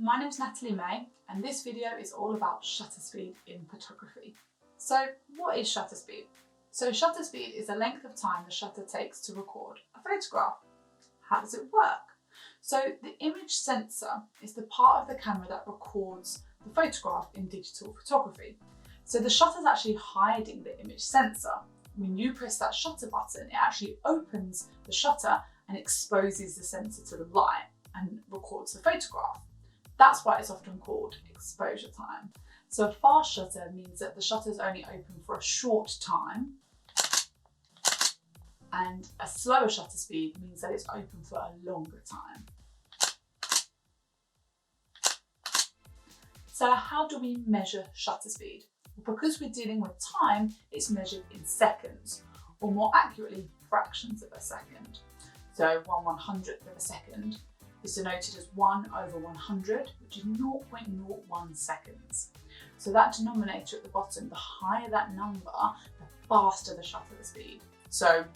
My name's Natalie-May and this video is all about shutter speed in photography. So what is shutter speed? So shutter speed is the length of time the shutter takes to record a photograph. How does it work? So the image sensor is the part of the camera that records the photograph in digital photography. So the shutter is actually hiding the image sensor. When you press that shutter button, it actually opens the shutter and exposes the sensor to the light and records the photograph. That's why it's often called exposure time. So a fast shutter means that the shutter is only open for a short time, and a slower shutter speed means that it's open for a longer time. So how do we measure shutter speed? Well, because we're dealing with time, it's measured in seconds, or more accurately, fractions of a second. So 1/100th of a second is denoted as 1/100, which is 0.01 seconds. So that denominator at the bottom, the higher that number, the faster the shutter speed. So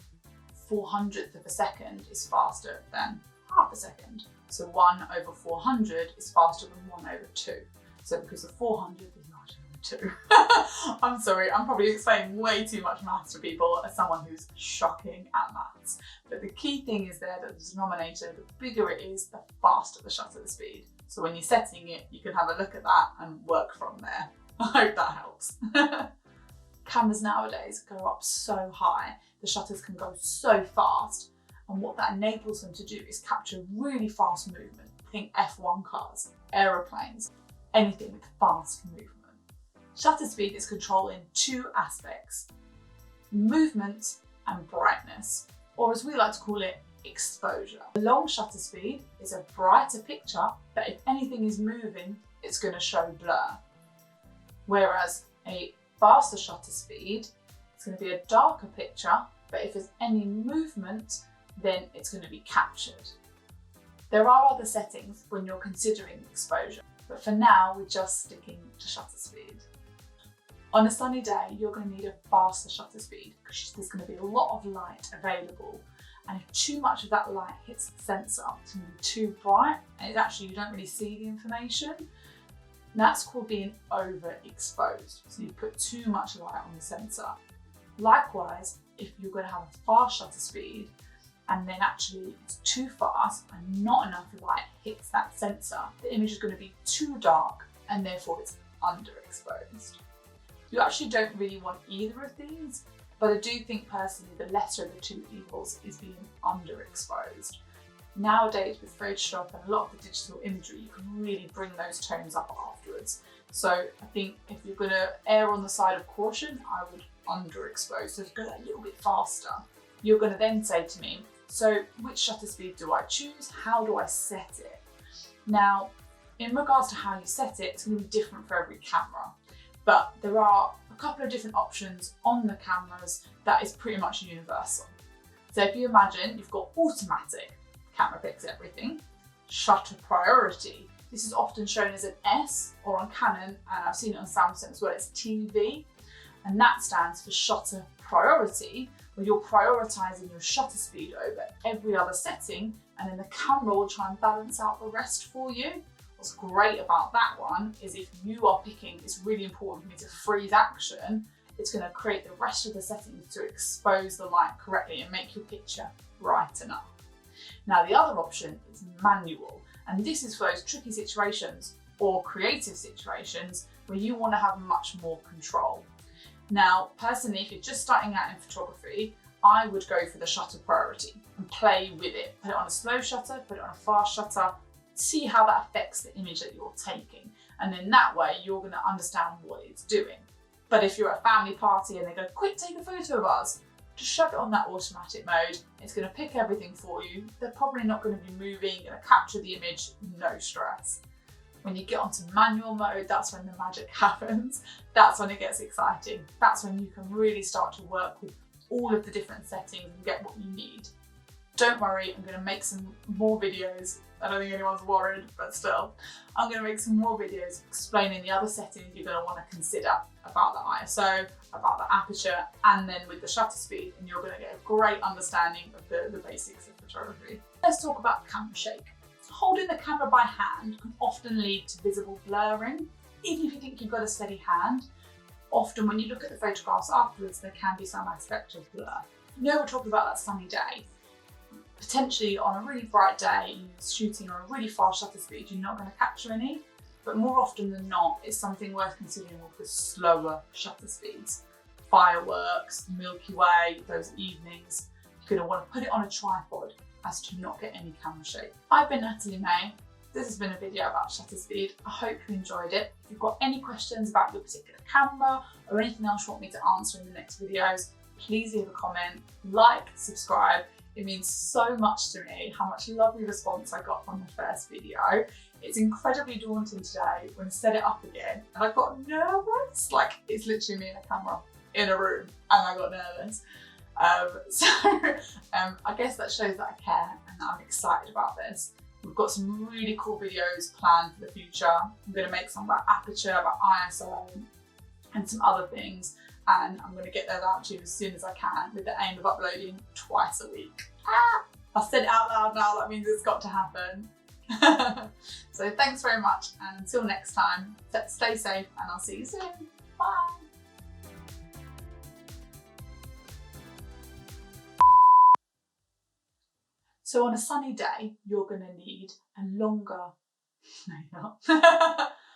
400th of a second is faster than half a second. So 1/400 is faster than 1/2. So because the 400 is larger than 2. I'm sorry, I'm probably explaining way too much maths to people as someone who's shocking at maths. But the key thing is there that the denominator, the bigger it is, the faster the shutter speed. So when you're setting it, you can have a look at that and work from there. I hope that helps. Cameras nowadays go up so high, the shutters can go so fast, and what that enables them to do is capture really fast movement. Think F1 cars, aeroplanes, anything with fast movement. Shutter speed is controlled in two aspects: movement and brightness, or as we like to call it, exposure. A long shutter speed is a brighter picture, but if anything is moving, it's going to show blur. Whereas a faster shutter speed, it's going to be a darker picture, but if there's any movement, then it's going to be captured. There are other settings when you're considering exposure, but for now, we're just sticking to shutter speed. On a sunny day, you're going to need a faster shutter speed because there's going to be a lot of light available. And if too much of that light hits the sensor, it's going to be too bright and you don't really see the information. And that's called being overexposed. So you put too much light on the sensor. Likewise, if you're going to have a fast shutter speed and then actually it's too fast and not enough light hits that sensor, the image is going to be too dark and therefore it's underexposed. You actually don't really want either of these, but I do think personally the lesser of the two evils is being underexposed. Nowadays with Photoshop and a lot of the digital imagery, you can really bring those tones up afterwards. So I think if you're going to err on the side of caution, I would underexpose, so go a little bit faster. You're going to then say to me, so which shutter speed do I choose? How do I set it? Now, in regards to how you set it, it's going to be different for every camera. But there are a couple of different options on the cameras that is pretty much universal. So if you imagine you've got automatic, camera picks everything. Shutter priority, this is often shown as an S, or on Canon, and I've seen it on Samsung as well, it's TV. And that stands for shutter priority, where you're prioritizing your shutter speed over every other setting, and then the camera will try and balance out the rest for you. What's great about that one is if you are picking, it's really important for me to freeze action, it's going to create the rest of the settings to expose the light correctly and make your picture bright enough. Now the other option is manual, and this is for those tricky situations or creative situations where you want to have much more control. Now personally, if you're just starting out in photography, I would go for the shutter priority and play with it. Put it on a slow shutter, put it on a fast shutter, see how that affects the image that you're taking. And then that way you're going to understand what it's doing. But if you're at a family party and they go, quick, take a photo of us, just shove it on that automatic mode. It's going to pick everything for you. They're probably not going to be moving, going to capture the image, no stress. When you get onto manual mode, that's when the magic happens. That's when it gets exciting. That's when you can really start to work with all of the different settings and get what you need. Don't worry, I'm going to make some more videos. I don't think anyone's worried, but still. I'm going to make some more videos explaining the other settings you're going to want to consider about the ISO, about the aperture, and then with the shutter speed, and you're going to get a great understanding of the basics of photography. Let's talk about camera shake. It's Holding the camera by hand can often lead to visible blurring. Even if you think you've got a steady hand, often when you look at the photographs afterwards, there can be some aspect of blur. You know, we're talking about that sunny day. Potentially on a really bright day, you're shooting on a really fast shutter speed, you're not going to capture any. But more often than not, it's something worth considering with the slower shutter speeds. Fireworks, Milky Way, those evenings, you're going to want to put it on a tripod as to not get any camera shake. I've been Natalie-May. This has been a video about shutter speed. I hope you enjoyed it. If you've got any questions about your particular camera or anything else you want me to answer in the next videos, please leave a comment, like, subscribe. It means so much to me how much lovely response I got from the first video. It's incredibly daunting today when I set it up again and I got nervous. Like, it's literally me and a camera in a room and I got nervous. I guess that shows that I care and that I'm excited about this. We've got some really cool videos planned for the future. I'm going to make some about aperture, about ISO and some other things. And I'm going to get those out to you as soon as I can with the aim of uploading twice a week. I've said it out loud now, that means it's got to happen. So thanks very much, and until next time, stay safe and I'll see you soon. Bye. So on a sunny day, you're going to need a longer... No, you're not.